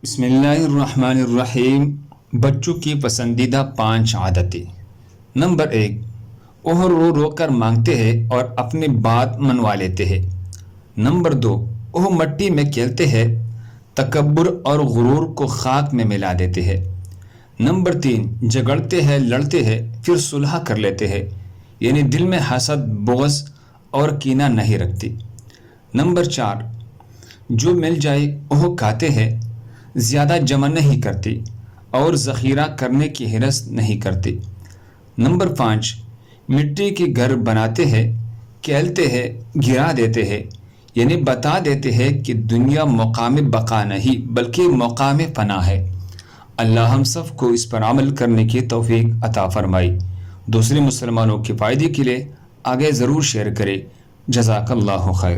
بسم اللہ الرحمن الرحیم۔ بچوں کی پسندیدہ 5 عادتیں۔ نمبر 1، وہ رو رو کر مانگتے ہیں اور اپنی بات منوا لیتے ہیں۔ نمبر 2، وہ مٹی میں کھیلتے ہیں، تکبر اور غرور کو خاک میں ملا دیتے ہیں۔ نمبر 3، جھگڑتے ہیں، لڑتے ہیں، پھر صلح کر لیتے ہیں، یعنی دل میں حسد، بغض اور کینہ نہیں رکھتی۔ نمبر 4، جو مل جائے وہ کھاتے ہیں، زیادہ جمع نہیں کرتی اور ذخیرہ کرنے کی حرص نہیں کرتی۔ نمبر 5، مٹی کے گھر بناتے ہیں، کھیلتے ہیں، گرا دیتے ہیں، یعنی بتا دیتے ہیں کہ دنیا مقام بقا نہیں بلکہ مقام فنا ہے۔ اللہ ہم سب کو اس پر عمل کرنے کی توفیق عطا فرمائی۔ دوسرے مسلمانوں کے فائدے کے لیے آگے ضرور شیئر کریں۔ جزاک اللہ خیر۔